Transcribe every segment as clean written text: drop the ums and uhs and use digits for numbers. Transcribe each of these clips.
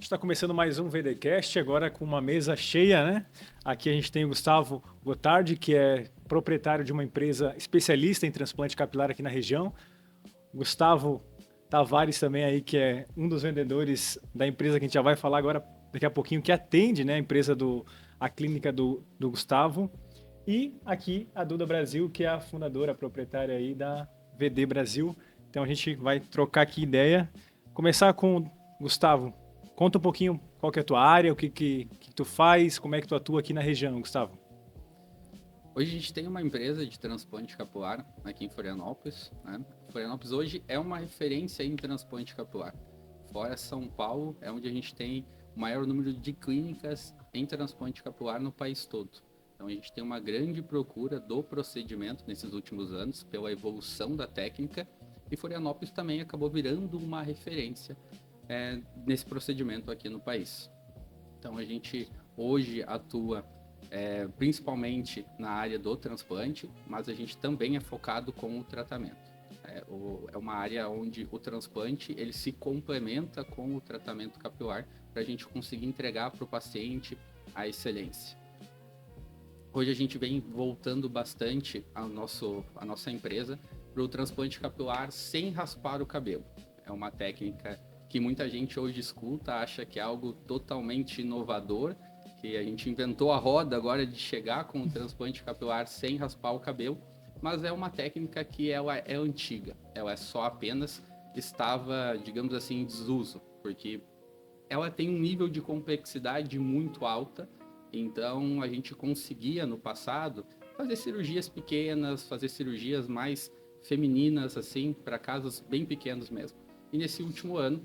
está começando mais um VDcast, agora com uma mesa cheia, né? Aqui a gente tem o Gustavo Gotardi, que é proprietário de uma empresa especialista em transplante capilar aqui na região. Gustavo Tavares também aí, que é um dos vendedores da empresa que a gente já vai falar agora, daqui a pouquinho, que atende, né, a clínica do Gustavo. E aqui a Duda Brasil, que é a fundadora, a proprietária aí da VD Brasil. Então a gente vai trocar aqui ideia. Começar com o Gustavo. Conta um pouquinho qual que é a tua área, o que tu faz, como é que tu atua aqui na região, Gustavo. Hoje a gente tem uma empresa de transplante capilar aqui em Florianópolis, né? Florianópolis hoje é uma referência em transplante capilar. Fora São Paulo, é onde a gente tem o maior número de clínicas em transplante capilar no país todo. Então a gente tem uma grande procura do procedimento nesses últimos anos, pela evolução da técnica, e Florianópolis também acabou virando uma referência nesse procedimento aqui no país. Então a gente hoje atua principalmente na área do transplante, mas a gente também é focado com o tratamento. É uma área onde o transplante ele se complementa com o tratamento capilar para a gente conseguir entregar para o paciente a excelência. Hoje a gente vem voltando bastante a nossa empresa para o transplante capilar sem raspar o cabelo. É uma técnica que muita gente hoje escuta, acha que é algo totalmente inovador, que a gente inventou a roda agora de chegar com o transplante capilar sem raspar o cabelo, mas é uma técnica que ela é antiga, ela só apenas estava, digamos assim, em desuso, porque ela tem um nível de complexidade muito alta, então a gente conseguia no passado fazer cirurgias pequenas, fazer cirurgias mais femininas, assim, para casos bem pequenos mesmo. E nesse último ano,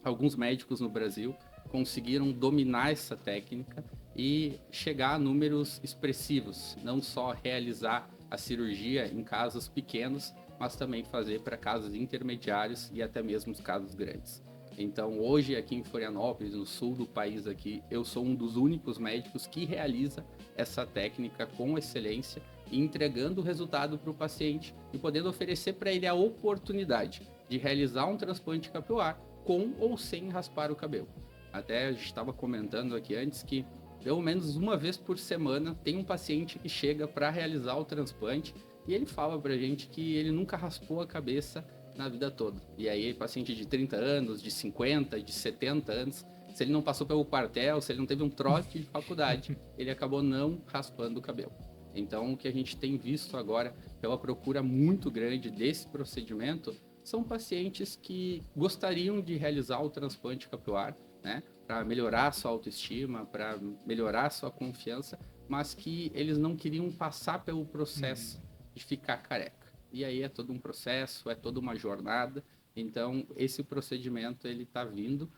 alguns médicos no Brasil conseguiram dominar essa técnica e chegar a números expressivos, não só realizar a cirurgia em casos pequenos, mas também fazer para casos intermediários e até mesmo os casos grandes. Então, hoje aqui em Florianópolis, no sul do país aqui, eu sou um dos únicos médicos que realiza essa técnica com excelência, entregando o resultado para o paciente e podendo oferecer para ele a oportunidade de realizar um transplante capilar com ou sem raspar o cabelo. Até a gente estava comentando aqui antes que pelo menos uma vez por semana tem um paciente que chega para realizar o transplante e ele fala para a gente que ele nunca raspou a cabeça na vida toda. E aí, paciente de 30 anos, de 50, de 70 anos, se ele não passou pelo quartel, se ele não teve um trote de faculdade, ele acabou não raspando o cabelo. Então, o que a gente tem visto agora, pela procura muito grande desse procedimento, são pacientes que gostariam de realizar o transplante capilar, né, para melhorar a sua autoestima, para melhorar a sua confiança, mas que eles não queriam passar pelo processo de ficar careca. E aí é todo um processo, é toda uma jornada. Então, esse procedimento ele está vindo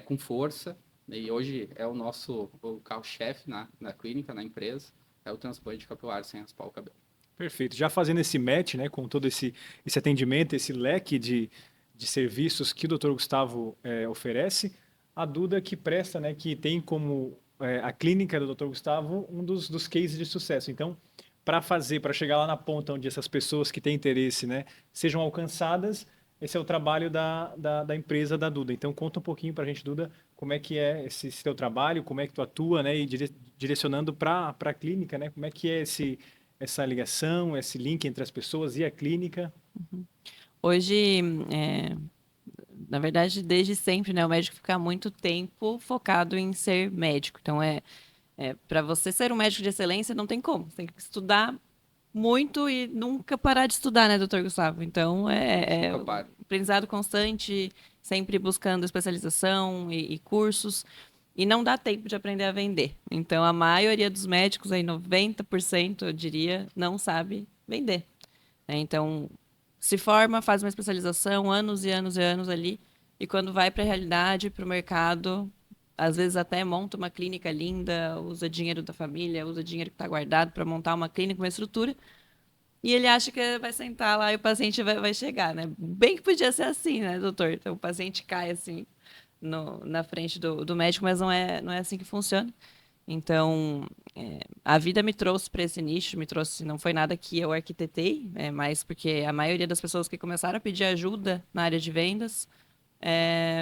com força, e hoje é o carro-chefe na clínica, na empresa, é o transplante capilar sem raspar o cabelo. Perfeito. Já fazendo esse match, né, com todo esse atendimento, esse leque de serviços que o Dr. Gustavo oferece, a Duda que presta, né, que tem como a clínica do Dr. Gustavo um dos cases de sucesso. Então, para chegar lá na ponta onde essas pessoas que têm interesse, né, sejam alcançadas, esse é o trabalho da empresa da Duda. Então, conta um pouquinho para a gente, Duda, como é que é esse teu trabalho, como é que tu atua, né, e direcionando para a clínica, né, como é que é essa ligação, esse link entre as pessoas e a clínica. Hoje, na verdade, desde sempre, né, o médico fica muito tempo focado em ser médico. Então, para você ser um médico de excelência, não tem como. Você tem que estudar muito e nunca parar de estudar, né, doutor Gustavo? Então, é aprendizado constante, sempre buscando especialização e cursos. E não dá tempo de aprender a vender. Então, a maioria dos médicos, aí 90%, eu diria, não sabe vender. Então, se forma, faz uma especialização, anos e anos e anos ali, e quando vai para a realidade, para o mercado, às vezes até monta uma clínica linda, usa dinheiro da família, usa dinheiro que está guardado para montar uma clínica, uma estrutura, e ele acha que vai sentar lá e o paciente vai chegar, né? Bem que podia ser assim, né, doutor? Então, o paciente cai assim na frente do médico, mas não é assim que funciona. Então, a vida me trouxe para esse nicho, não foi nada que eu arquitetei, mas porque a maioria das pessoas que começaram a pedir ajuda na área de vendas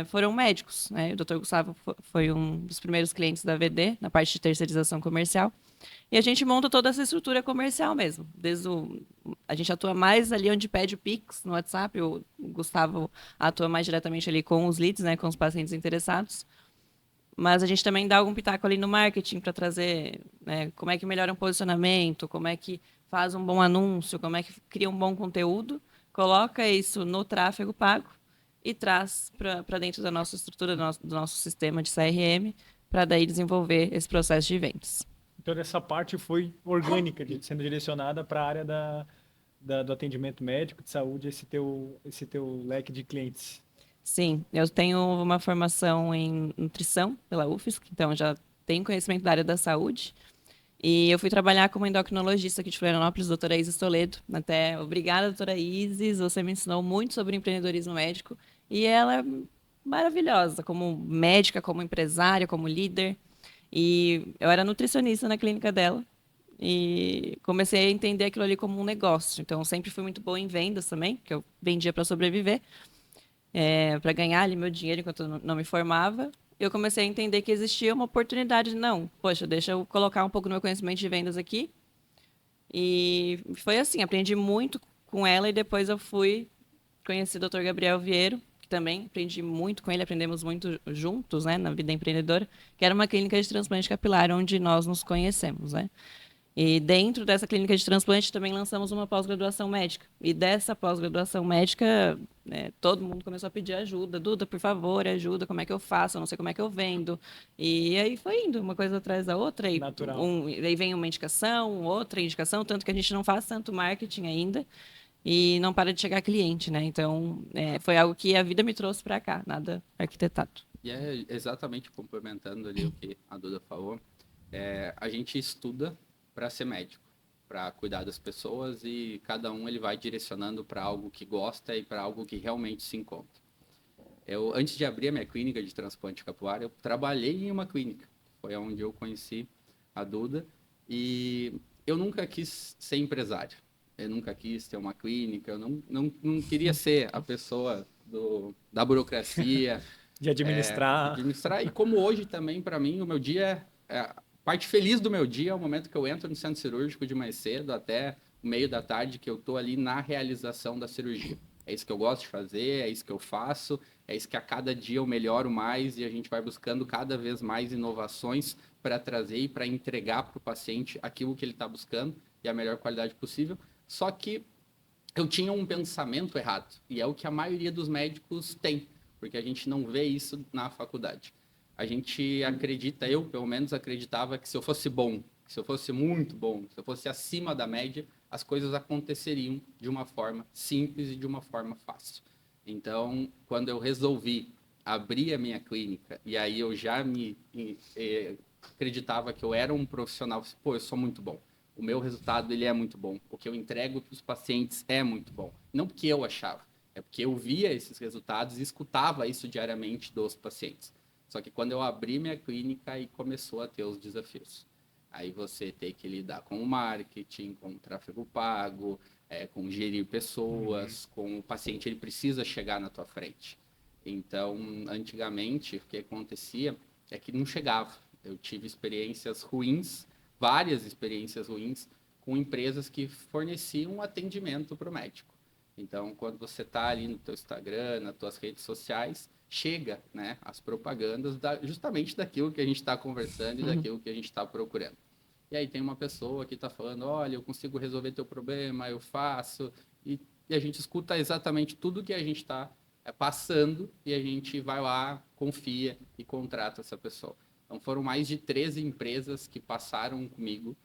foram médicos, né? O Dr. Gustavo foi um dos primeiros clientes da VD, na parte de terceirização comercial. E a gente monta toda essa estrutura comercial mesmo. A gente atua mais ali onde pede o Pix, no WhatsApp. O Gustavo atua mais diretamente ali com os leads, né? Com os pacientes interessados. Mas a gente também dá algum pitaco ali no marketing para trazer, né, como é que melhora um posicionamento, como é que faz um bom anúncio, como é que cria um bom conteúdo, coloca isso no tráfego pago e traz para dentro da nossa estrutura, do nosso sistema de CRM, para daí desenvolver esse processo de vendas. Então, essa parte foi orgânica, sendo direcionada para a área do atendimento médico, de saúde, esse teu leque de clientes. Sim, eu tenho uma formação em nutrição pela UFSC, então já tenho conhecimento da área da saúde. E eu fui trabalhar como endocrinologista aqui de Florianópolis, doutora Isis Toledo. Até, obrigada, doutora Isis, você me ensinou muito sobre empreendedorismo médico. E ela é maravilhosa, como médica, como empresária, como líder. E eu era nutricionista na clínica dela. E comecei a entender aquilo ali como um negócio. Então, sempre fui muito boa em vendas também, que eu vendia para sobreviver, para ganhar ali meu dinheiro enquanto eu não me formava. Eu comecei a entender que existia uma oportunidade. Não, poxa, deixa eu colocar um pouco do meu conhecimento de vendas aqui. E foi assim, aprendi muito com ela e depois eu fui conhecer o Dr. Gabriel Vieiro, que também aprendi muito com ele, aprendemos muito juntos, né, na vida empreendedora, que era uma clínica de transplante capilar onde nós nos conhecemos, né? E dentro dessa clínica de transplante também lançamos uma pós-graduação médica. E dessa pós-graduação médica, todo mundo começou a pedir ajuda. Duda, por favor, ajuda, como é que eu faço? Eu não sei como é que eu vendo. E aí foi indo, uma coisa atrás da outra. E natural. Aí vem uma indicação, outra indicação, tanto que a gente não faz tanto marketing ainda. E não para de chegar cliente, né? Então, foi algo que a vida me trouxe para cá, nada arquitetado. E é exatamente complementando ali o que a Duda falou. A gente estuda para ser médico, para cuidar das pessoas e cada um ele vai direcionando para algo que gosta e para algo que realmente se encontra. Antes de abrir a minha clínica de transplante capilar, eu trabalhei em uma clínica. Foi onde eu conheci a Duda e eu nunca quis ser empresário. Eu nunca quis ter uma clínica, eu não queria ser a pessoa da burocracia. De administrar. Administrar. E como hoje também, para mim, o meu dia parte feliz do meu dia é o momento que eu entro no centro cirúrgico de mais cedo até o meio da tarde, que eu estou ali na realização da cirurgia. É isso que eu gosto de fazer, é isso que eu faço, é isso que a cada dia eu melhoro mais e a gente vai buscando cada vez mais inovações para trazer e para entregar para o paciente aquilo que ele está buscando e a melhor qualidade possível. Só que eu tinha um pensamento errado, e é o que a maioria dos médicos tem, porque a gente não vê isso na faculdade. A gente acredita, eu pelo menos acreditava que se eu fosse bom, se eu fosse muito bom, se eu fosse acima da média, as coisas aconteceriam de uma forma simples e de uma forma fácil. Então, quando eu resolvi abrir a minha clínica, e aí eu já acreditava que eu era um profissional, pô, eu sou muito bom. O meu resultado ele é muito bom. O que eu entrego para os pacientes é muito bom. Não porque eu achava, é porque eu via esses resultados e escutava isso diariamente dos pacientes. Só que quando eu abri minha clínica, aí começou a ter os desafios. Aí você tem que lidar com o marketing, com o tráfego pago, com gerir pessoas, com o paciente, ele precisa chegar na tua frente. Então, antigamente, o que acontecia é que não chegava. Eu tive experiências ruins, várias experiências ruins, com empresas que forneciam atendimento para o médico. Então, quando você está ali no teu Instagram, nas tuas redes sociais, chega, né, as propagandas justamente daquilo que a gente está conversando e daquilo que a gente está procurando. E aí tem uma pessoa que está falando, olha, eu consigo resolver teu problema, eu faço, e a gente escuta exatamente tudo que a gente está passando e a gente vai lá, confia e contrata essa pessoa. Então foram mais de 13 empresas que passaram comigo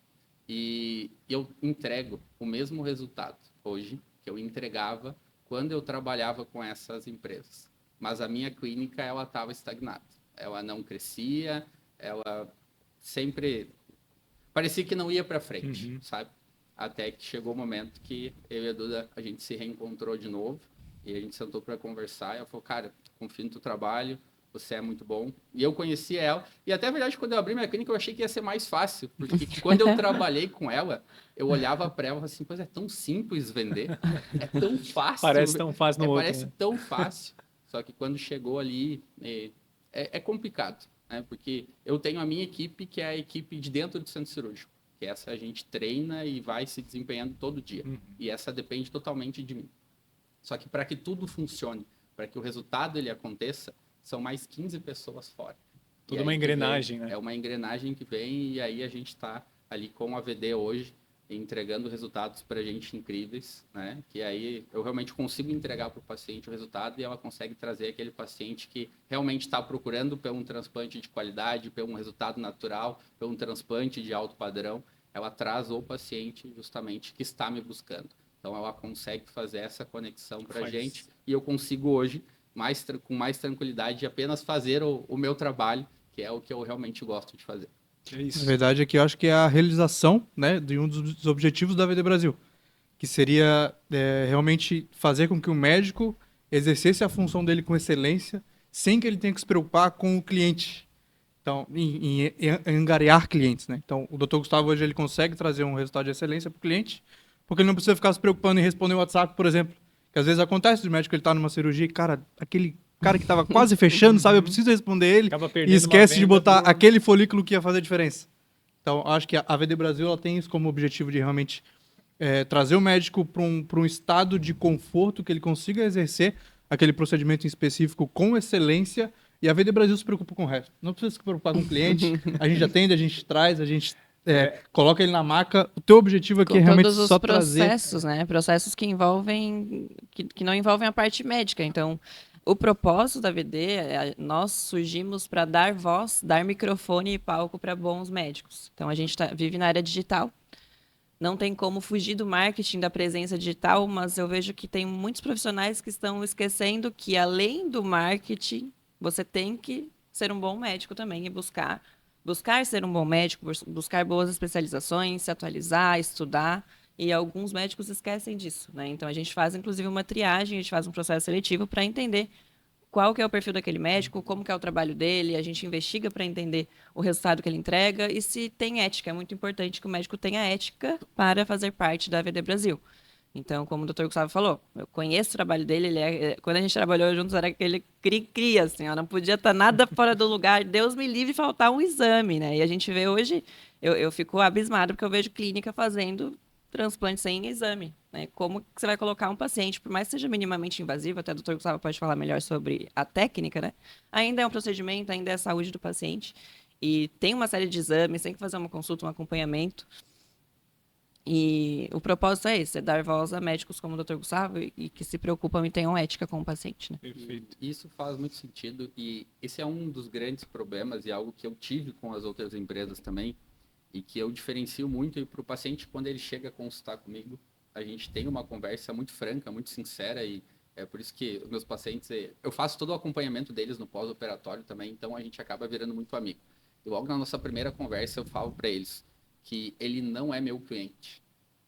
e eu entrego o mesmo resultado hoje que eu entregava quando eu trabalhava com essas empresas. Mas a minha clínica, ela estava estagnada. Ela não crescia, ela sempre parecia que não ia para frente, sabe? Até que chegou o momento que eu e a Duda, a gente se reencontrou de novo e a gente sentou para conversar e ela falou, cara, confio no teu trabalho, você é muito bom. E eu conheci ela. E até a verdade, quando eu abri minha clínica, eu achei que ia ser mais fácil. Porque quando eu trabalhei com ela, eu olhava para ela e falava assim, pois é tão simples vender. É tão fácil. Parece tão fácil no outro. Parece tão fácil. Só que quando chegou ali, é complicado, né? Porque eu tenho a minha equipe, que é a equipe de dentro do centro cirúrgico, que essa a gente treina e vai se desempenhando todo dia. E essa depende totalmente de mim. Só que para que tudo funcione, para que o resultado ele aconteça, são mais 15 pessoas fora. Toda uma engrenagem, né? É uma engrenagem que vem, e aí a gente está ali com a VD hoje, entregando resultados para a gente incríveis, né? Que aí eu realmente consigo entregar para o paciente o resultado e ela consegue trazer aquele paciente que realmente está procurando por um transplante de qualidade, por um resultado natural, por um transplante de alto padrão. Ela traz o paciente justamente que está me buscando. Então ela consegue fazer essa conexão para a gente e eu consigo hoje, com mais tranquilidade, apenas fazer o meu trabalho, que é o que eu realmente gosto de fazer. É isso. Na verdade, aqui eu acho que é a realização, né, de um dos objetivos da VD Brasil, que seria realmente fazer com que o médico exercesse a função dele com excelência, sem que ele tenha que se preocupar com o cliente. Então, em angariar clientes, né? Então, o Dr. Gustavo hoje ele consegue trazer um resultado de excelência para o cliente, porque ele não precisa ficar se preocupando em responder o WhatsApp, por exemplo. Que às vezes acontece, o médico ele tá numa cirurgia e, cara, aquele cara que estava quase fechando, sabe? Eu preciso responder ele e esquece de botar aquele folículo que ia fazer a diferença. Então, acho que a VD Brasil ela tem isso como objetivo de realmente trazer o médico para um estado de conforto que ele consiga exercer aquele procedimento em específico com excelência, e a VD Brasil se preocupa com o resto. Não precisa se preocupar com o cliente, a gente atende, a gente traz, a gente coloca ele na maca. O teu objetivo aqui é realmente todos os só trazer... processos, né? Processos que envolvem, que não envolvem a parte médica. Então, o propósito da VD, nós surgimos para dar voz, dar microfone e palco para bons médicos. Então, a gente vive na área digital. Não tem como fugir do marketing, da presença digital, mas eu vejo que tem muitos profissionais que estão esquecendo que, além do marketing, você tem que ser um bom médico também e buscar ser um bom médico, buscar boas especializações, se atualizar, estudar. E alguns médicos esquecem disso, né? Então, a gente faz, inclusive, uma triagem, a gente faz um processo seletivo para entender qual que é o perfil daquele médico, como que é o trabalho dele, a gente investiga para entender o resultado que ele entrega e se tem ética. É muito importante que o médico tenha ética para fazer parte da VD Brasil. Então, como o Dr. Gustavo falou, eu conheço o trabalho dele, quando a gente trabalhou juntos era aquele cri-cri, assim, ó, não podia estar nada fora do lugar, Deus me livre faltar um exame, né? E a gente vê hoje, eu fico abismado porque eu vejo clínica fazendo transplante sem exame, né? Como que você vai colocar um paciente, por mais que seja minimamente invasivo, até o Dr. Gustavo pode falar melhor sobre a técnica, né? Ainda é um procedimento, ainda é a saúde do paciente, e tem uma série de exames, tem que fazer uma consulta, um acompanhamento. E o propósito é esse, é dar voz a médicos como o Dr. Gustavo e que se preocupam e tenham ética com o paciente, né? Perfeito. Isso faz muito sentido e esse é um dos grandes problemas e algo que eu tive com as outras empresas também e que eu diferencio muito e para o paciente quando ele chega a consultar comigo, a gente tem uma conversa muito franca, muito sincera e é por isso que os meus pacientes, eu faço todo o acompanhamento deles no pós-operatório também, então a gente acaba virando muito amigo. E logo na nossa primeira conversa eu falo para eles que ele não é meu cliente.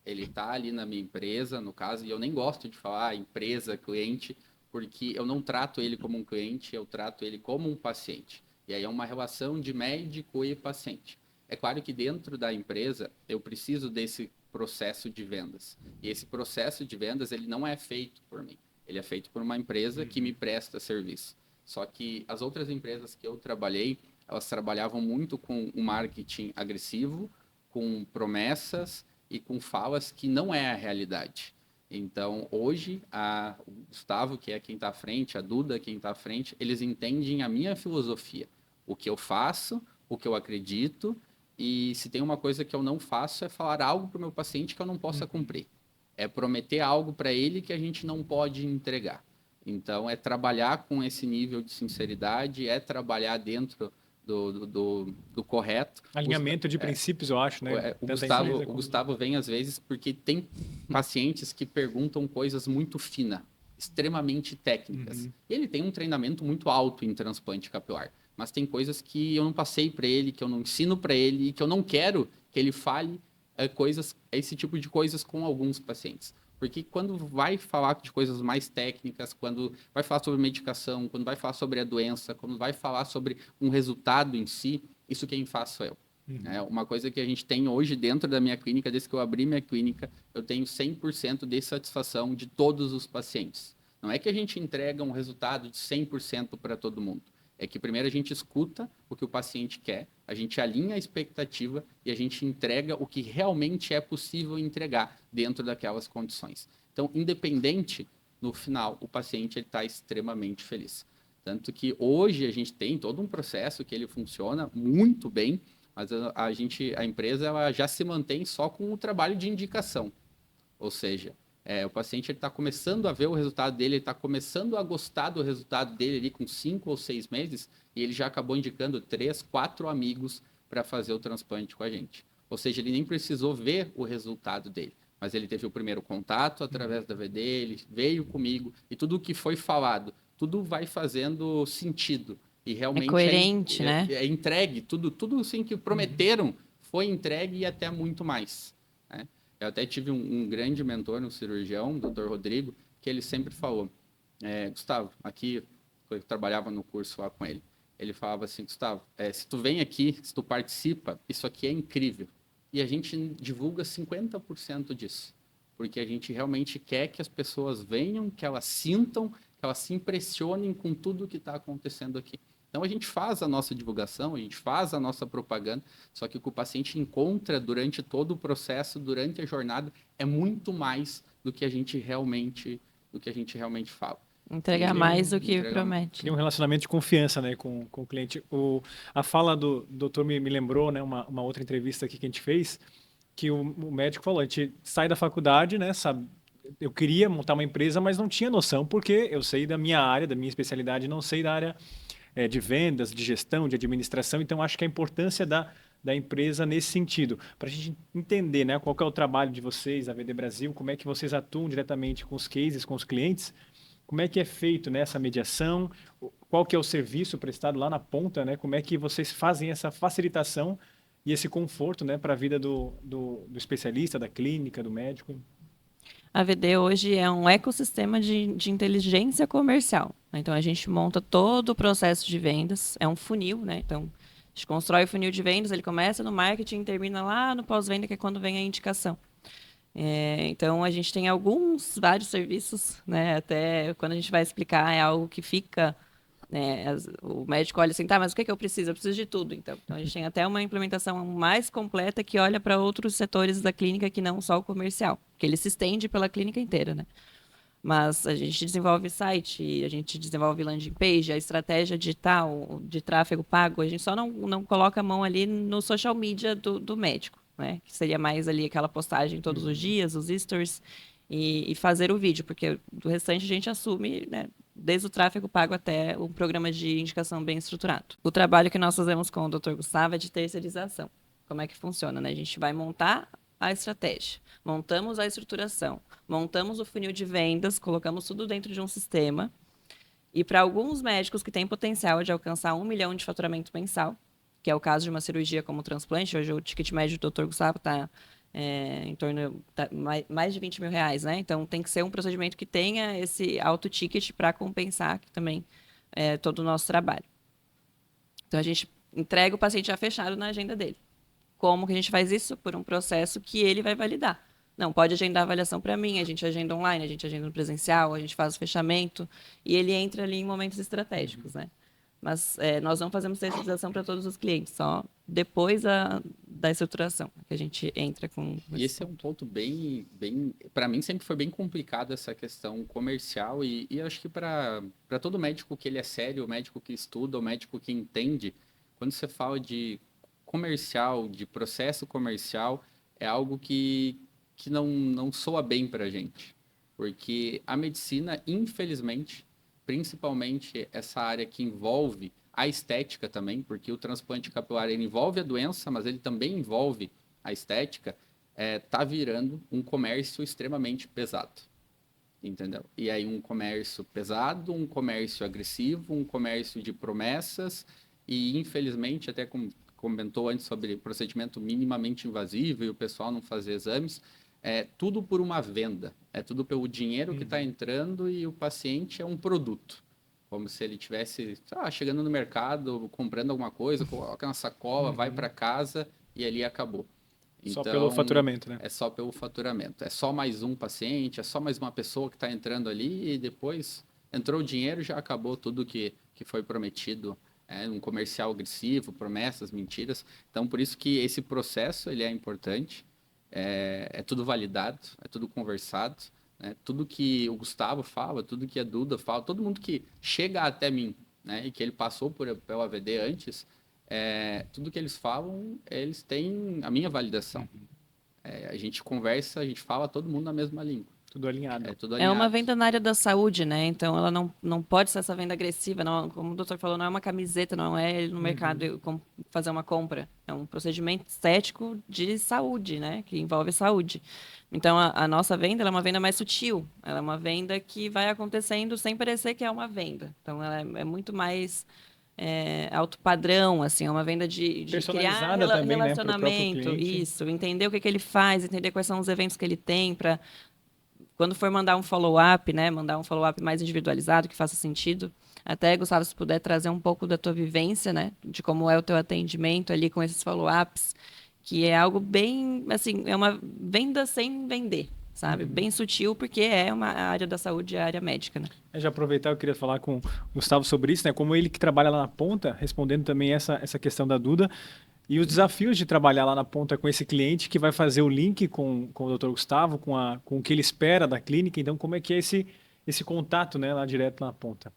Ele está ali na minha empresa, no caso, e eu nem gosto de falar empresa, cliente, porque eu não trato ele como um cliente, eu trato ele como um paciente. E aí é uma relação de médico e paciente. É claro que dentro da empresa eu preciso desse processo de vendas. E esse processo de vendas ele não é feito por mim. Ele é feito por uma empresa que me presta serviço. Só que as outras empresas que eu trabalhei, elas trabalhavam muito com um marketing agressivo, com promessas e com falas que não é a realidade. Então, hoje, o Gustavo, que é quem está à frente, a Duda, quem está à frente, eles entendem a minha filosofia. O que eu faço, o que eu acredito, e se tem uma coisa que eu não faço é falar algo para o meu paciente que eu não possa cumprir. É prometer algo para ele que a gente não pode entregar. Então, é trabalhar com esse nível de sinceridade, é trabalhar dentro do correto. Alinhamento de princípios, eu acho, né? O Gustavo vem às vezes porque tem pacientes que perguntam coisas muito finas, extremamente técnicas. E ele tem um treinamento muito alto em transplante capilar, mas tem coisas que eu não passei para ele, que eu não ensino para ele, e que eu não quero que ele fale esse tipo de coisas com alguns pacientes. Porque quando vai falar de coisas mais técnicas, quando vai falar sobre medicação, quando vai falar sobre a doença, quando vai falar sobre um resultado em si, isso quem faz sou eu. É uma coisa que a gente tem hoje dentro da minha clínica, desde que eu abri minha clínica, eu tenho 100% de satisfação de todos os pacientes. Não é que a gente entrega um resultado de 100% para todo mundo. É que primeiro a gente escuta o que o paciente quer, a gente alinha a expectativa e a gente entrega o que realmente é possível entregar dentro daquelas condições. Então, independente, no final, o paciente está extremamente feliz. Tanto que hoje a gente tem todo um processo que ele funciona muito bem, mas a empresa ela já se mantém só com o trabalho de indicação. Ou seja, o paciente está começando a ver o resultado dele, ele está começando a gostar do resultado dele ali com 5 ou 6 meses, e ele já acabou indicando 3, 4 amigos para fazer o transplante com a gente. Ou seja, ele nem precisou ver o resultado dele, mas ele teve o primeiro contato através da VD, ele veio comigo, e tudo o que foi falado, tudo vai fazendo sentido. E realmente coerente, né? É entregue, tudo assim que prometeram foi entregue e até muito mais, né? Eu até tive um grande mentor, um cirurgião, o Dr. Rodrigo, que ele sempre falou, Gustavo, aqui, eu trabalhava no curso lá com ele, ele falava assim, Gustavo, se tu vem aqui, se tu participa, isso aqui é incrível. E a gente divulga 50% disso, porque a gente realmente quer que as pessoas venham, que elas sintam, que elas se impressionem com tudo que está acontecendo aqui. Então, a gente faz a nossa divulgação, a gente faz a nossa propaganda, só que o que o paciente encontra durante todo o processo, durante a jornada, é muito mais do que a gente realmente fala. Entregar mais do que promete. Tem um relacionamento de confiança, né, com o cliente. A fala do doutor me lembrou, né, uma outra entrevista aqui que a gente fez, que o médico falou, a gente sai da faculdade, né, sabe, eu queria montar uma empresa, mas não tinha noção, porque eu sei da minha área, da minha especialidade, não sei da área de vendas, de gestão, de administração. Então, acho que a importância da empresa nesse sentido, para a gente entender, né, qual que é o trabalho de vocês, a VD Brasil, como é que vocês atuam diretamente com os cases, com os clientes, como é que é feito, né, essa mediação, qual que é o serviço prestado lá na ponta, né, como é que vocês fazem essa facilitação e esse conforto, né, para a vida do especialista, da clínica, do médico. A VD hoje é um ecossistema de inteligência comercial. Então, a gente monta todo o processo de vendas, é um funil, né? Então, a gente constrói o funil de vendas, ele começa no marketing e termina lá no pós-venda, que é quando vem a indicação. Então, a gente tem vários serviços, né? Até quando a gente vai explicar, é algo que fica... o médico olha assim, tá, mas o que eu preciso? Eu preciso de tudo. Então, a gente tem até uma implementação mais completa que olha para outros setores da clínica que não só o comercial, que ele se estende pela clínica inteira, né? Mas a gente desenvolve site, a gente desenvolve landing page, a estratégia digital de tráfego pago, a gente só não coloca a mão ali no social media do médico, né? Que seria mais ali aquela postagem todos os dias, os stories, e fazer o vídeo, porque do restante a gente assume, né? Desde o tráfego pago até um programa de indicação bem estruturado. O trabalho que nós fazemos com o Dr. Gustavo é de terceirização. Como é que funciona, né? A gente vai montar a estratégia, montamos a estruturação, montamos o funil de vendas, colocamos tudo dentro de um sistema. E para alguns médicos que têm potencial de alcançar 1 milhão de faturamento mensal, que é o caso de uma cirurgia como transplante, hoje o ticket médio do Dr. Gustavo está em torno de mais de 20 mil reais, né? Então, tem que ser um procedimento que tenha esse alto ticket para compensar também todo o nosso trabalho. Então, a gente entrega o paciente já fechado na agenda dele. Como que a gente faz isso? Por um processo que ele vai validar. Não, pode agendar a avaliação para mim, a gente agenda online, a gente agenda no presencial, a gente faz o fechamento, e ele entra ali em momentos estratégicos, né? Mas nós não fazemos terceirização para todos os clientes, só depois da estruturação que a gente entra com... E esse é um ponto bem para mim sempre foi bem complicado essa questão comercial e acho que para todo médico que ele é sério, o médico que estuda, o médico que entende, quando você fala de comercial, de processo comercial, é algo que não soa bem para a gente, porque a medicina, infelizmente, principalmente essa área que envolve a estética também, porque o transplante capilar ele envolve a doença, mas ele também envolve a estética, tá virando um comércio extremamente pesado, entendeu? E aí um comércio pesado, um comércio agressivo, um comércio de promessas e, infelizmente, até como comentou antes sobre procedimento minimamente invasivo e o pessoal não fazer exames, tudo por uma venda, é tudo pelo dinheiro que está entrando e o paciente é um produto. Como se ele estivesse chegando no mercado, comprando alguma coisa, coloca na sacola, vai para casa e ali acabou. Só pelo faturamento, né? É só pelo faturamento. É só mais um paciente, é só mais uma pessoa que está entrando ali e depois entrou o dinheiro, já acabou tudo que foi prometido. Um comercial agressivo, promessas, mentiras. Então, por isso que esse processo ele é importante. É tudo validado, é tudo conversado. Né? Tudo que o Gustavo fala, tudo que a Duda fala, todo mundo que chega até mim, né, e que ele passou pelo AVD antes, tudo que eles falam, eles têm a minha validação. A gente conversa, a gente fala todo mundo na mesma língua. Tudo alinhado. Tudo É alinhado. uma venda na área da saúde, né? Então ela não pode ser essa venda agressiva, não, como o doutor falou, não é uma camiseta, não é ele no mercado fazer uma compra. É um procedimento estético de saúde, né? Que envolve saúde. Então a nossa venda ela é uma venda mais sutil. Ela é uma venda que vai acontecendo sem parecer que é uma venda. Então ela é muito mais alto padrão, assim, é uma venda de criar Personalizada também, né, pro próprio relacionamento, cliente. isso, entender o que ele faz, entender quais são os eventos que ele tem para quando for mandar um follow-up, né, mandar um follow-up mais individualizado, que faça sentido. Até, Gustavo, se puder trazer um pouco da tua vivência, né, de como é o teu atendimento ali com esses follow-ups, que é algo bem, assim, é uma venda sem vender, sabe? Bem sutil, porque é uma área da saúde, a área médica, né? Já aproveitar, eu queria falar com o Gustavo sobre isso, né, como ele que trabalha lá na ponta, respondendo também essa questão da Duda, e os desafios de trabalhar lá na ponta com esse cliente que vai fazer o link com o Dr. Gustavo, com o que ele espera da clínica. Então, como é que é esse contato, né, lá direto na ponta?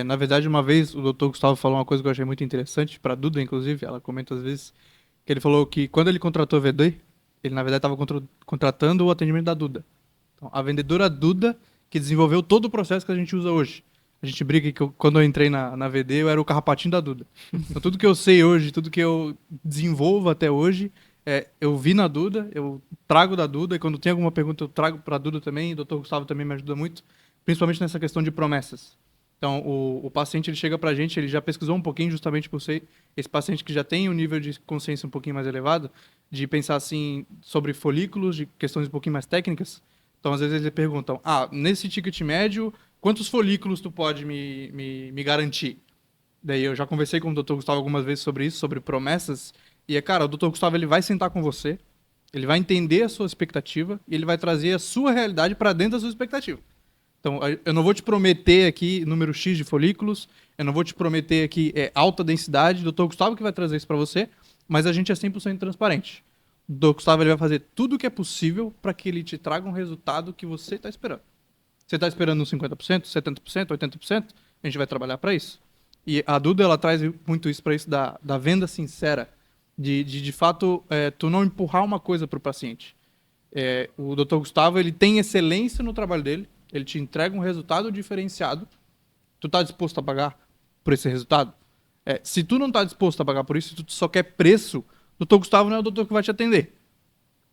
Na verdade, uma vez o Dr. Gustavo falou uma coisa que eu achei muito interessante, para a Duda, inclusive, ela comenta às vezes, que ele falou que quando ele contratou a VD, ele na verdade estava contratando o atendimento da Duda. Então, a vendedora Duda que desenvolveu todo o processo que a gente usa hoje. A gente briga que quando eu entrei na VD, eu era o carrapatinho da Duda. Então, tudo que eu sei hoje, tudo que eu desenvolvo até hoje, eu vi na Duda, eu trago da Duda, e quando tem alguma pergunta, eu trago para a Duda também, e o Dr. Gustavo também me ajuda muito, principalmente nessa questão de promessas. Então, o paciente ele chega para a gente, ele já pesquisou um pouquinho, justamente por ser esse paciente que já tem um nível de consciência um pouquinho mais elevado, de pensar assim sobre folículos, de questões um pouquinho mais técnicas. Então, às vezes, eles perguntam, nesse ticket médio, quantos folículos tu pode me garantir? Daí eu já conversei com o Dr. Gustavo algumas vezes sobre isso, sobre promessas. E cara, o Dr. Gustavo ele vai sentar com você, ele vai entender a sua expectativa e ele vai trazer a sua realidade para dentro da sua expectativa. Então, eu não vou te prometer aqui número X de folículos, eu não vou te prometer aqui alta densidade, o Dr. Gustavo que vai trazer isso para você, mas a gente é 100% transparente. O Dr. Gustavo ele vai fazer tudo o que é possível para que ele te traga um resultado que você está esperando. Você está esperando uns 50%, 70%, 80%? A gente vai trabalhar para isso. E a Duda, ela traz muito isso para isso da venda sincera. De fato, tu não empurrar uma coisa para o paciente. O Dr. Gustavo, ele tem excelência no trabalho dele. Ele te entrega um resultado diferenciado. Tu está disposto a pagar por esse resultado? Se tu não está disposto a pagar por isso, se tu só quer preço, o Dr. Gustavo não é o doutor que vai te atender.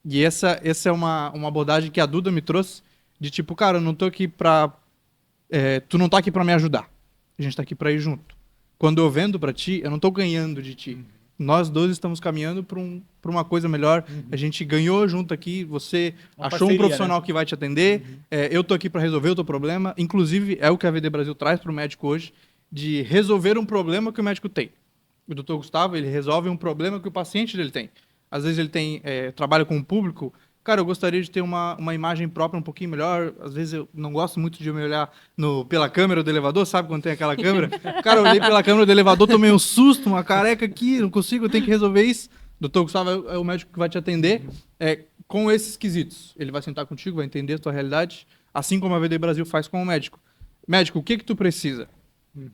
E essa é uma abordagem que a Duda me trouxe, de tipo, cara, eu não tô aqui pra... tu não tá aqui pra me ajudar. A gente tá aqui pra ir junto. Quando eu vendo pra ti, eu não tô ganhando de ti. Nós dois estamos caminhando pra uma coisa melhor. A gente ganhou junto aqui, você Uma achou parceria, um profissional né? que vai te atender, eu tô aqui pra resolver o teu problema. Inclusive, é o que a VD Brasil traz pro médico hoje, de resolver um problema que o médico tem. O Dr. Gustavo, ele resolve um problema que o paciente dele tem. Às vezes ele trabalha com o público. Cara, eu gostaria de ter uma imagem própria um pouquinho melhor. Às vezes eu não gosto muito de me olhar pela câmera do elevador, sabe quando tem aquela câmera? Cara, eu olhei pela câmera do elevador, tomei um susto, uma careca aqui, não consigo, eu tenho que resolver isso. Dr. Gustavo é o médico que vai te atender com esses quesitos. Ele vai sentar contigo, vai entender a tua realidade, assim como a VD Brasil faz com o médico. Médico, o que tu precisa?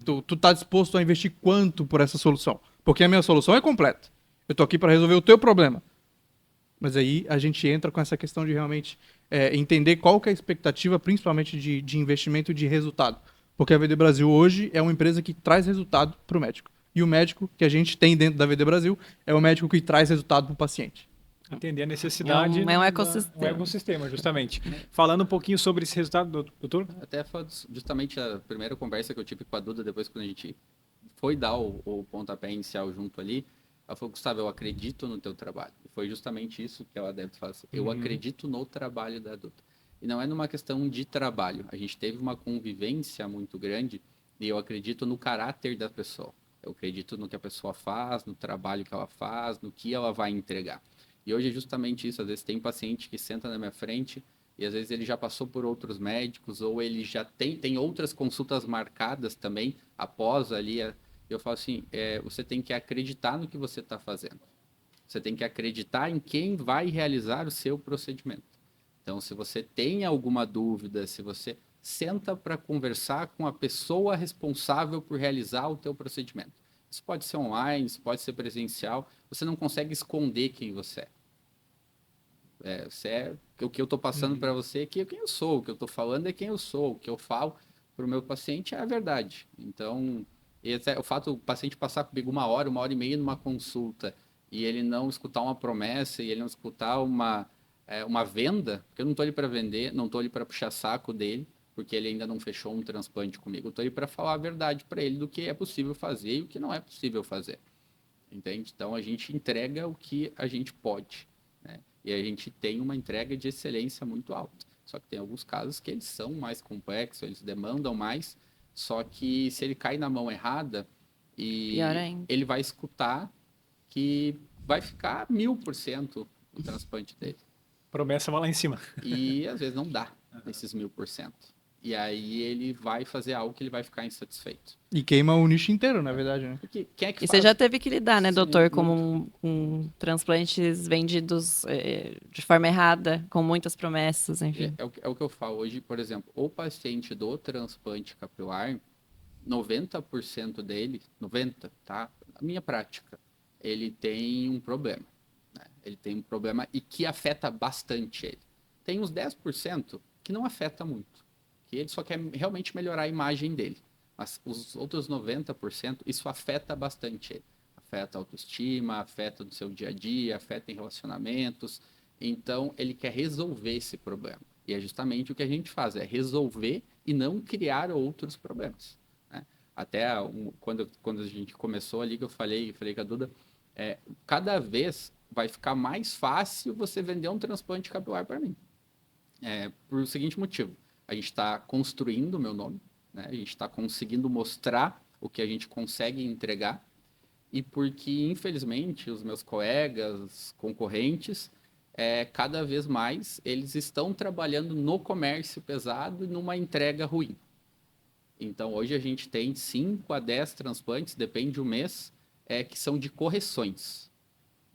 Tu tá disposto a investir quanto por essa solução? Porque a minha solução é completa. Eu tô aqui para resolver o teu problema. Mas aí a gente entra com essa questão de realmente entender qual que é a expectativa, principalmente de investimento e de resultado. Porque a VD Brasil hoje é uma empresa que traz resultado para o médico. E o médico que a gente tem dentro da VD Brasil é o médico que traz resultado para o paciente. Entender a necessidade. É um ecossistema. Um ecossistema, justamente. Falando um pouquinho sobre esse resultado, doutor. Até foi justamente a primeira conversa que eu tive com a Duda, depois quando a gente foi dar o pontapé inicial junto ali, ela falou, Gustavo, eu acredito no teu trabalho. E foi justamente isso que ela deve falar. Assim, eu acredito no trabalho da Duda. E não é numa questão de trabalho. A gente teve uma convivência muito grande e eu acredito no caráter da pessoa. Eu acredito no que a pessoa faz, no trabalho que ela faz, no que ela vai entregar. E hoje é justamente isso. Às vezes tem paciente que senta na minha frente e às vezes ele já passou por outros médicos ou ele já tem outras consultas marcadas também após ali. Eu falo assim, você tem que acreditar no que você está fazendo. Você tem que acreditar em quem vai realizar o seu procedimento. Então, se você tem alguma dúvida, se você senta para conversar com a pessoa responsável por realizar o teu procedimento. Isso pode ser online, isso pode ser presencial. Você não consegue esconder quem você é. O que eu estou passando para você é quem eu sou. O que eu estou falando é quem eu sou. O que eu falo para o meu paciente é a verdade. Então, o fato do paciente passar comigo 1 hora e meia numa consulta e ele não escutar uma promessa e ele não escutar uma venda, porque eu não estou ali para vender, não estou ali para puxar saco dele, porque ele ainda não fechou um transplante comigo. Eu estou ali para falar a verdade para ele do que é possível fazer e o que não é possível fazer. Entende? Então, a gente entrega o que a gente pode, né? E a gente tem uma entrega de excelência muito alta. Só que tem alguns casos que eles são mais complexos, eles demandam mais, só que se ele cai na mão errada, ele vai escutar que vai ficar 1000% o transplante dele. Promessa vai lá em cima. E às vezes não dá esses 1000%. E aí ele vai fazer algo que ele vai ficar insatisfeito. E queima o nicho inteiro, na verdade, né? Porque quem é que E faz? você já teve que lidar, né, Sim, doutor, com transplantes vendidos de forma errada, com muitas promessas, enfim. É o que eu falo hoje, por exemplo, o paciente do transplante capilar, 90% dele, 90%, tá? Na minha prática, ele tem um problema. Né? Ele tem um problema e que afeta bastante ele. Tem uns 10% que não afeta muito, que ele só quer realmente melhorar a imagem dele. Mas os outros 90%, isso afeta bastante ele. Afeta a autoestima, afeta no seu dia a dia, afeta em relacionamentos. Então, ele quer resolver esse problema. E é justamente o que a gente faz, é resolver e não criar outros problemas. Né? Até quando a gente começou ali, que eu falei com a Duda, cada vez vai ficar mais fácil você vender um transplante capilar para mim. Por o seguinte motivo, a gente está construindo o meu nome, né? A gente está conseguindo mostrar o que a gente consegue entregar e porque, infelizmente, os meus colegas, concorrentes, cada vez mais eles estão trabalhando no comércio pesado e numa entrega ruim. Então, hoje a gente tem 5 a 10 transplantes, depende do mês, que são de correções.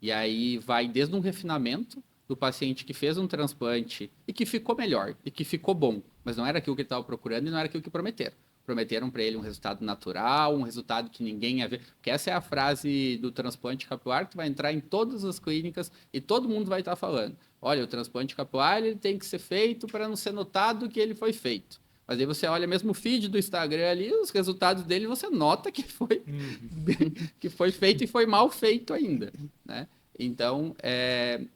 E aí vai desde um refinamento do paciente que fez um transplante e que ficou melhor, e que ficou bom, mas não era aquilo que ele estava procurando e não era aquilo que prometeram. Prometeram para ele um resultado natural, um resultado que ninguém ia ver. Porque essa é a frase do transplante capilar que vai entrar em todas as clínicas e todo mundo vai estar falando. Olha, o transplante capilar ele tem que ser feito para não ser notado que ele foi feito. Mas aí você olha mesmo o feed do Instagram ali, os resultados dele, você nota que foi feito e foi mal feito ainda, né? Então,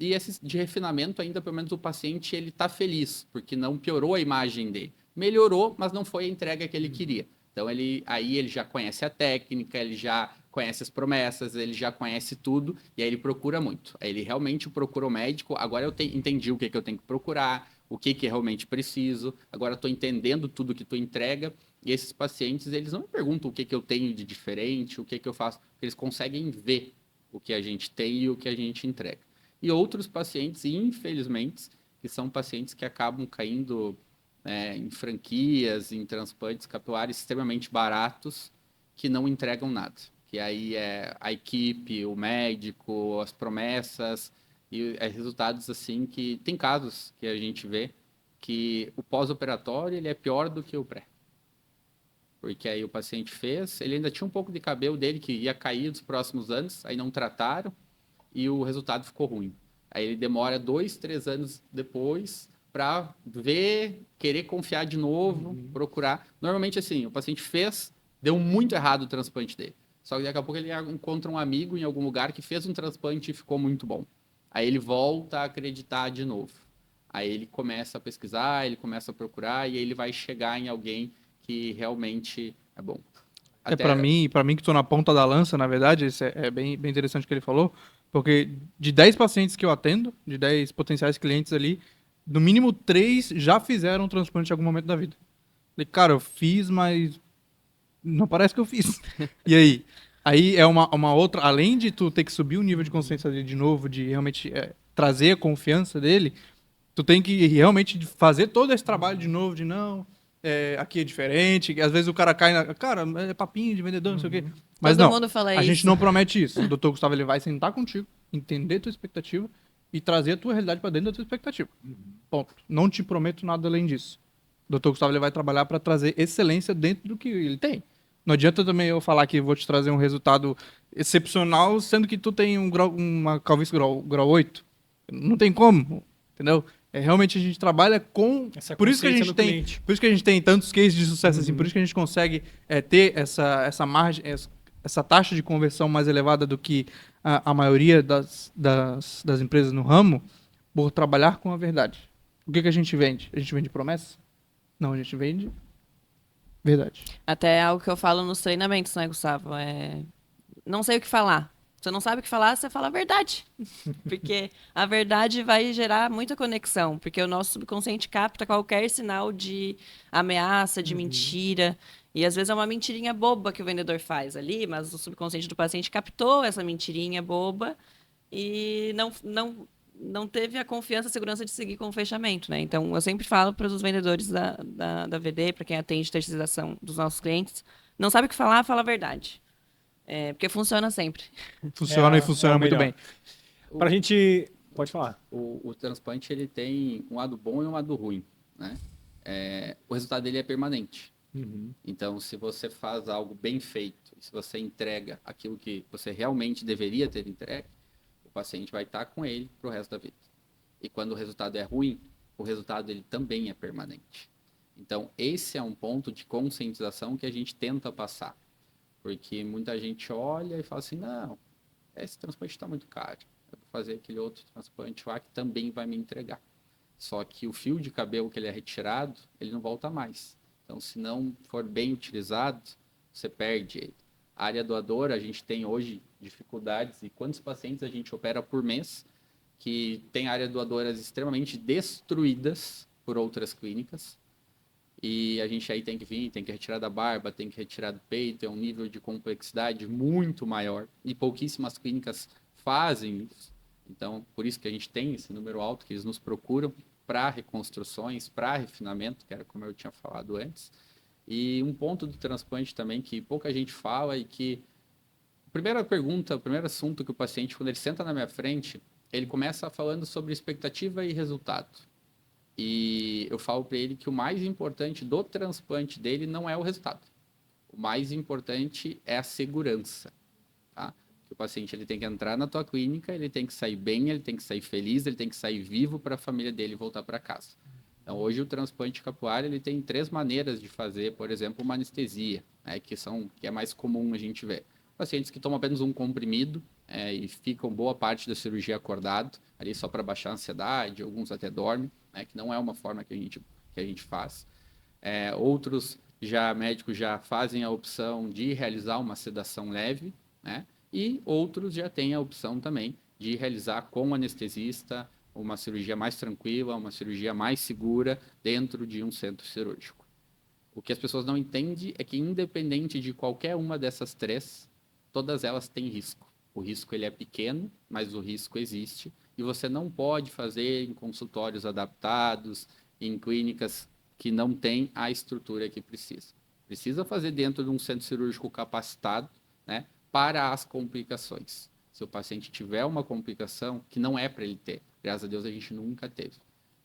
e esse de refinamento ainda, pelo menos o paciente, ele está feliz, porque não piorou a imagem dele. Melhorou, mas não foi a entrega que ele queria. Então, aí ele já conhece a técnica, ele já conhece as promessas, ele já conhece tudo, e aí ele procura muito. Aí ele realmente procura o médico, agora eu entendi o que eu tenho que procurar, o que realmente preciso, agora estou entendendo tudo que tu entrega, e esses pacientes, eles não me perguntam o que eu tenho de diferente, o que eu faço, porque eles conseguem ver o que a gente tem e o que a gente entrega. E outros pacientes, infelizmente, que são pacientes que acabam caindo em franquias, em transplantes capilares extremamente baratos, que não entregam nada. Que aí é a equipe, o médico, as promessas, e resultados assim que... Tem casos que a gente vê que o pós-operatório ele é pior do que o pré. Porque aí o paciente fez, ele ainda tinha um pouco de cabelo dele que ia cair nos próximos anos, aí não trataram e o resultado ficou ruim. Aí ele demora 2, 3 anos depois para ver, querer confiar de novo, procurar. Normalmente assim, o paciente fez, deu muito errado o transplante dele. Só que daqui a pouco ele encontra um amigo em algum lugar que fez um transplante e ficou muito bom. Aí ele volta a acreditar de novo. Aí ele começa a pesquisar, ele começa a procurar e aí ele vai chegar em alguém que realmente é bom. Para mim que estou na ponta da lança, na verdade, isso é bem, bem interessante o que ele falou, porque de 10 pacientes que eu atendo, de 10 potenciais clientes ali, no mínimo 3 já fizeram um transplante em algum momento da vida. Falei, cara, eu fiz, mas não parece que eu fiz. E aí? Aí é uma outra, além de tu ter que subir o nível de consciência de novo, de realmente trazer a confiança dele, tu tem que realmente fazer todo esse trabalho de novo, de não, aqui é diferente, às vezes o cara cai cara, é papinho de vendedor, não sei o quê. Mas Todo não, mundo fala a isso. gente não promete isso. O Dr. Gustavo, ele vai sentar contigo, entender tua expectativa e trazer a tua realidade para dentro da tua expectativa. Ponto. Não te prometo nada além disso. O Dr. Gustavo, ele vai trabalhar para trazer excelência dentro do que ele tem. Não adianta também eu falar que vou te trazer um resultado excepcional, sendo que tu tem uma calvície grau 8. Não tem como, entendeu? Realmente a gente trabalha com... Essa Por isso que a consciência gente no tem, cliente. por isso que a gente tem tantos cases de sucesso assim, por isso que a gente consegue ter essa margem, essa taxa de conversão mais elevada do que a maioria das empresas no ramo, por trabalhar com a verdade. O que a gente vende? A gente vende promessa? Não, a gente vende verdade. Até algo que eu falo nos treinamentos, né, Gustavo? Não sei o que falar. Você não sabe o que falar, você fala a verdade. Porque a verdade vai gerar muita conexão. Porque o nosso subconsciente capta qualquer sinal de ameaça, de mentira. E às vezes é uma mentirinha boba que o vendedor faz ali, mas o subconsciente do paciente captou essa mentirinha boba e não teve a confiança, a segurança de seguir com o fechamento, né? Então, eu sempre falo para os vendedores da VD, para quem atende terceirização dos nossos clientes, não sabe o que falar, fala a verdade. Porque funciona sempre. Funciona e funciona o muito melhor. bem. Pra gente... Pode falar. O transplante, ele tem um lado bom e um lado ruim, né? O resultado dele é permanente. Então, se você faz algo bem feito, se você entrega aquilo que você realmente deveria ter entregue, o paciente vai estar com ele para o resto da vida. E quando o resultado é ruim, o resultado dele também é permanente. Então, esse é um ponto de conscientização que a gente tenta passar. Porque muita gente olha e fala assim, não, esse transplante está muito caro. Eu vou fazer aquele outro transplante lá que também vai me entregar. Só que o fio de cabelo que ele é retirado, ele não volta mais. Então, se não for bem utilizado, você perde ele. A área doadora, a gente tem hoje dificuldades. E quantos pacientes a gente opera por mês que tem áreas doadoras extremamente destruídas por outras clínicas? E a gente aí tem que vir, tem que retirar da barba, tem que retirar do peito, é um nível de complexidade muito maior. E pouquíssimas clínicas fazem isso. Então, por isso que a gente tem esse número alto, que eles nos procuram para reconstruções, para refinamento, que era como eu tinha falado antes. E um ponto do transplante também que pouca gente fala e que... Primeira pergunta, o primeiro assunto que o paciente, quando ele senta na minha frente, ele começa falando sobre expectativa e resultado. E eu falo para ele que o mais importante do transplante dele não é o resultado. O mais importante é a segurança, tá? Que o paciente ele tem que entrar na tua clínica, ele tem que sair bem, ele tem que sair feliz, ele tem que sair vivo para a família dele voltar para casa. Então, hoje o transplante capilar ele tem 3 maneiras de fazer, por exemplo, uma anestesia, né, que é mais comum a gente ver. Pacientes que tomam apenas um comprimido e ficam boa parte da cirurgia acordado, ali só para baixar a ansiedade, alguns até dormem, né, que não é uma forma que a gente faz. Outros médicos já fazem a opção de realizar uma sedação leve, né, e outros já têm a opção também de realizar com o anestesista uma cirurgia mais tranquila, uma cirurgia mais segura dentro de um centro cirúrgico. O que as pessoas não entendem é que, independente de qualquer uma dessas 3, todas elas têm risco. O risco ele é pequeno, mas o risco existe. E você não pode fazer em consultórios adaptados, em clínicas que não têm a estrutura que precisa. Precisa fazer dentro de um centro cirúrgico capacitado, né, para as complicações. Se o paciente tiver uma complicação, que não é para ele ter, graças a Deus a gente nunca teve,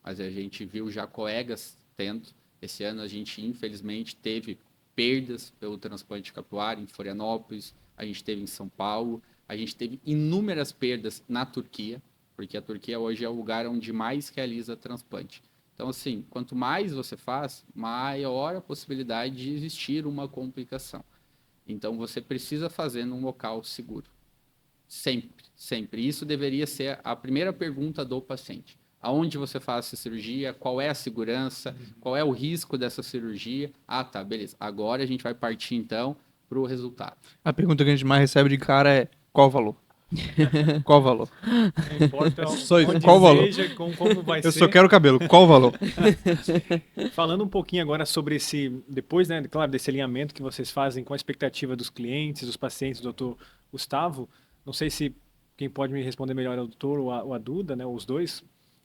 mas a gente viu já colegas tendo. Esse ano a gente, infelizmente, teve perdas pelo transplante capilar em Florianópolis, a gente teve em São Paulo, a gente teve inúmeras perdas na Turquia, porque a Turquia hoje é o lugar onde mais realiza transplante. Então, assim, quanto mais você faz, maior a possibilidade de existir uma complicação. Então, você precisa fazer num local seguro. Sempre, sempre. Isso deveria ser a primeira pergunta do paciente. Aonde você faz essa cirurgia? Qual é a segurança? Qual é o risco dessa cirurgia? Ah, tá, beleza. Agora a gente vai partir, então, para o resultado. A pergunta que a gente mais recebe de cara é: qual o valor? Qual o valor? Não importa Só isso, onde qual o valor? seja, como vai Eu ser. só quero cabelo. Qual o valor? Falando um pouquinho agora sobre depois, né, claro, desse alinhamento que vocês fazem com a expectativa dos clientes, dos pacientes, doutor Gustavo, não sei se quem pode me responder melhor é o doutor ou a Duda, né, os dois,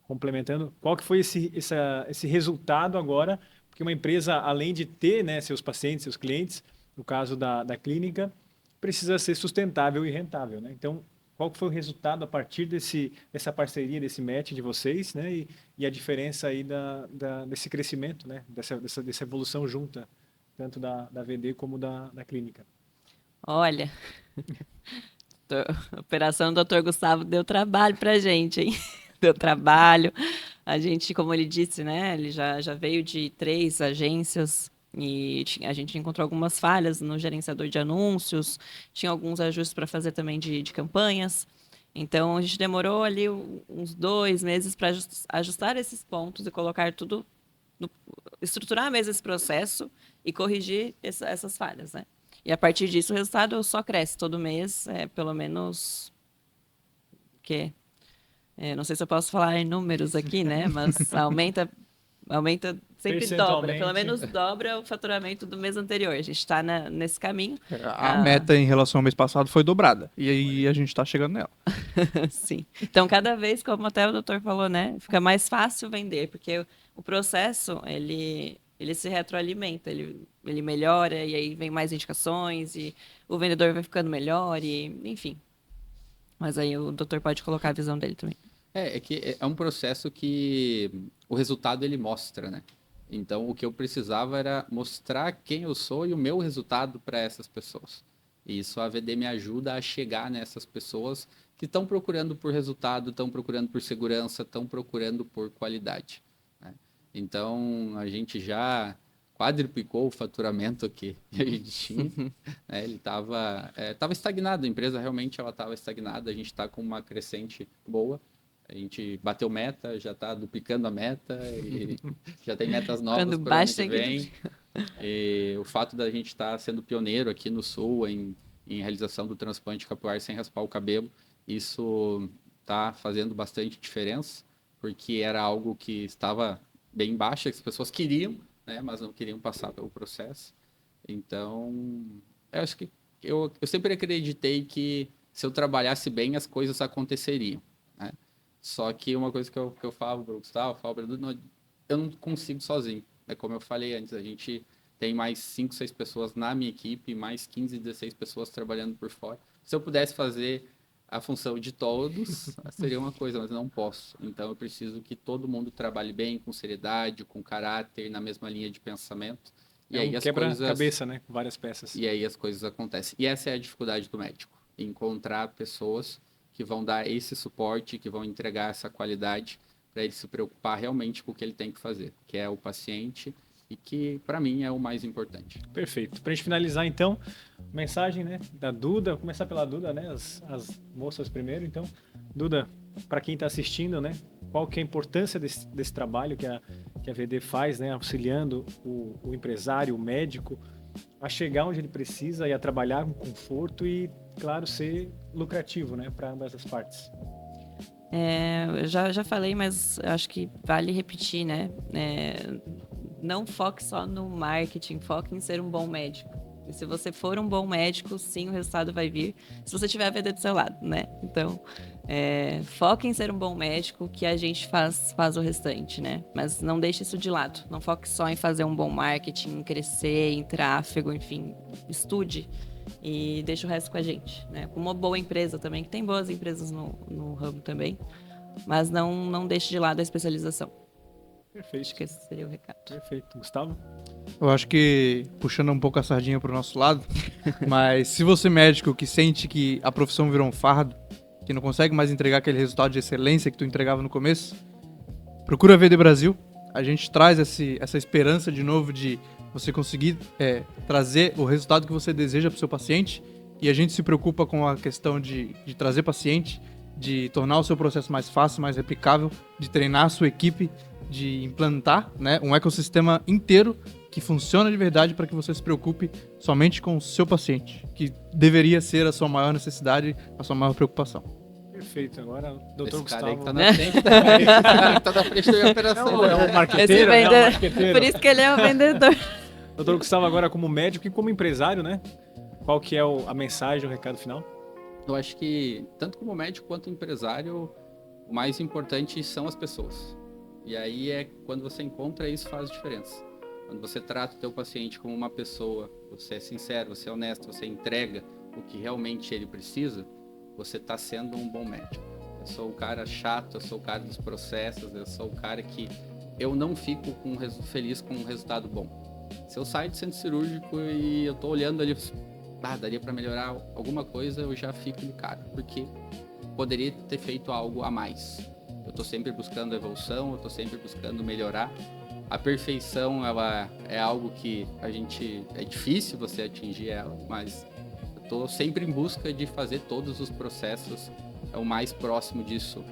complementando, qual que foi esse resultado agora, porque uma empresa, além de ter, né, seus pacientes, seus clientes, no caso da clínica, precisa ser sustentável e rentável, né? Então, qual que foi o resultado a partir dessa parceria, desse match de vocês, né? E a diferença aí desse crescimento, né? Dessa evolução junta, tanto da VD como da clínica. Olha, a operação do Dr. Gustavo deu trabalho pra gente, hein? Deu trabalho. A gente, como ele disse, né? Ele já veio de 3 agências e a gente encontrou algumas falhas no gerenciador de anúncios, tinha alguns ajustes para fazer também de campanhas. Então, a gente demorou ali uns 2 meses para ajustar esses pontos e colocar tudo, estruturar mesmo esse processo e corrigir essas falhas, né? E a partir disso, o resultado só cresce todo mês, pelo menos não sei se eu posso falar em números aqui, né? Mas aumenta sempre dobra, pelo menos dobra o faturamento do mês anterior. A gente está nesse caminho. A meta em relação ao mês passado foi dobrada. E aí a gente está chegando nela. Sim. Então, cada vez, como até o doutor falou, né? Fica mais fácil vender, porque o processo, ele se retroalimenta, ele melhora, e aí vem mais indicações, e o vendedor vai ficando melhor, e enfim. Mas aí o doutor pode colocar a visão dele também. É que é um processo que o resultado ele mostra, né? Então, o que eu precisava era mostrar quem eu sou e o meu resultado para essas pessoas. E isso a VD me ajuda a chegar nessas pessoas que estão procurando por resultado, estão procurando por segurança, estão procurando por qualidade, né? Então, a gente já quadruplicou o faturamento que a gente tinha, né? Ele estava estagnado, a empresa realmente estava estagnada, a gente está com uma crescente boa. A gente bateu meta, já está duplicando a meta e já tem metas novas para o ano que vem. E o fato da gente estar sendo pioneiro aqui no Sul em realização do transplante capilar sem raspar o cabelo, isso está fazendo bastante diferença, porque era algo que estava bem baixo, que as pessoas queriam, né, mas não queriam passar pelo processo. Então, eu acho que eu sempre acreditei que se eu trabalhasse bem, as coisas aconteceriam, né? Só que uma coisa que eu falo para o Gustavo, eu falo para o Edu, eu não consigo sozinho. É como eu falei antes, a gente tem mais 5, 6 pessoas na minha equipe, mais 15, 16 pessoas trabalhando por fora. Se eu pudesse fazer a função de todos, seria uma coisa, mas eu não posso. Então eu preciso que todo mundo trabalhe bem, com seriedade, com caráter, na mesma linha de pensamento. E aí as quebra-cabeça, né? Com várias peças. E aí as coisas acontecem. E essa é a dificuldade do médico, encontrar pessoas que vão dar esse suporte, que vão entregar essa qualidade para ele se preocupar realmente com o que ele tem que fazer, que é o paciente e que, para mim, é o mais importante. Perfeito. Para a gente finalizar, então, mensagem, né, da Duda, vou começar pela Duda, né, as moças primeiro. Então, Duda, para quem está assistindo, né, qual que é a importância desse trabalho que a VD faz, né, auxiliando o empresário, o médico, a chegar onde ele precisa e a trabalhar com conforto e, claro, ser lucrativo, né, para ambas as partes. Eu já falei, mas acho que vale repetir, né? Não foque só no marketing, foque em ser um bom médico. E se você for um bom médico, sim, o resultado vai vir. Se você tiver a VD do seu lado, né? Então, foque em ser um bom médico, que a gente faz o restante, né? Mas não deixe isso de lado. Não foque só em fazer um bom marketing, em crescer, em tráfego, enfim. Estude e deixa o resto com a gente, né? Com uma boa empresa também, que tem boas empresas no ramo também. Mas não deixe de lado a especialização. Perfeito. Acho que esse seria o recado. Perfeito. Gustavo? Eu acho que, puxando um pouco a sardinha para o nosso lado, mas se você é médico que sente que a profissão virou um fardo, que não consegue mais entregar aquele resultado de excelência que tu entregava no começo, procura a VD Brasil. A gente traz essa esperança de novo de você conseguir trazer o resultado que você deseja para o seu paciente, e a gente se preocupa com a questão de trazer paciente, de tornar o seu processo mais fácil, mais replicável, de treinar a sua equipe, de implantar, né, um ecossistema inteiro que funciona de verdade para que você se preocupe somente com o seu paciente, que deveria ser a sua maior necessidade, a sua maior preocupação. Perfeito. Agora, doutor Gustavo. Cara aí que tá na frente, tá na frente da operação. É um marqueteiro, né? É um marqueteiro. Por isso que ele é o vendedor. Doutor Gustavo, agora como médico e como empresário, né? Qual que é a mensagem, o recado final? Eu acho que, tanto como médico quanto empresário, o mais importante são as pessoas. E aí quando você encontra isso, faz diferença. Quando você trata o teu paciente como uma pessoa, você é sincero, você é honesto, você entrega o que realmente ele precisa, você está sendo um bom médico. Eu sou o cara chato, eu sou o cara dos processos, eu sou o cara que eu não fico feliz com um resultado bom. Se eu saio do centro cirúrgico e eu tô olhando ali, daria para melhorar alguma coisa, eu já fico de cara, porque poderia ter feito algo a mais. Eu tô sempre buscando evolução, eu tô sempre buscando melhorar. A perfeição, ela é algo que é difícil você atingir ela, mas eu tô sempre em busca de fazer todos os processos o mais próximo disso.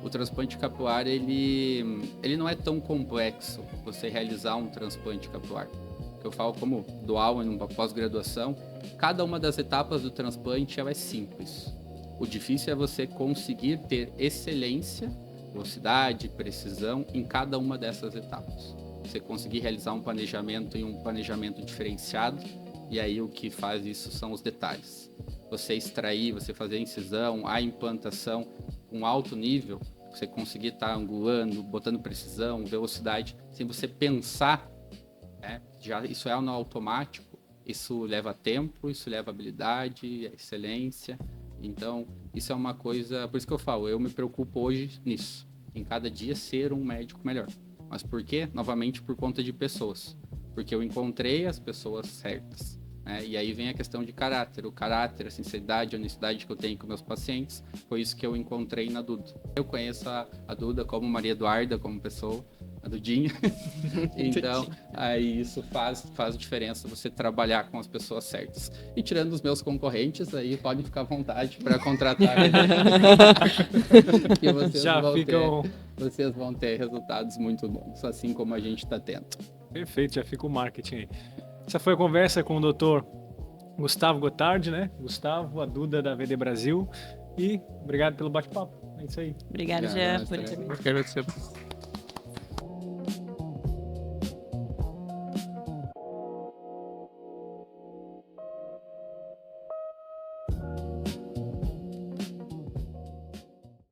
O transplante capilar, ele não é tão complexo você realizar um transplante capilar. Eu falo como dual em uma pós-graduação, cada uma das etapas do transplante ela é simples. O difícil é você conseguir ter excelência, velocidade, precisão em cada uma dessas etapas. Você conseguir realizar um planejamento e um planejamento diferenciado, e aí o que faz isso são os detalhes. Você extrair, você fazer a incisão, a implantação, um alto nível, você conseguir estar angulando, botando precisão, velocidade, sem você pensar, isso é no automático, isso leva tempo, isso leva habilidade, excelência. Então, isso é uma coisa, por isso que eu falo, eu me preocupo hoje nisso, em cada dia ser um médico melhor. Mas por quê? Novamente por conta de pessoas, porque eu encontrei as pessoas certas. E aí vem a questão de caráter, a sinceridade, a honestidade que eu tenho com meus pacientes, foi isso que eu encontrei na Duda. Eu conheço a Duda como Maria Eduarda, como pessoa, a Dudinha, então aí isso faz diferença você trabalhar com as pessoas certas. E tirando os meus concorrentes, aí podem ficar à vontade para contratar, que vocês vão ter resultados muito bons, assim como a gente está tendo. Perfeito, já fica o marketing aí. Essa foi a conversa com o Dr. Gustavo Gotardi, né? Gustavo, a Duda da VD Brasil. E obrigado pelo bate-papo. É isso aí. Obrigada, Jean, por Quero agradecer.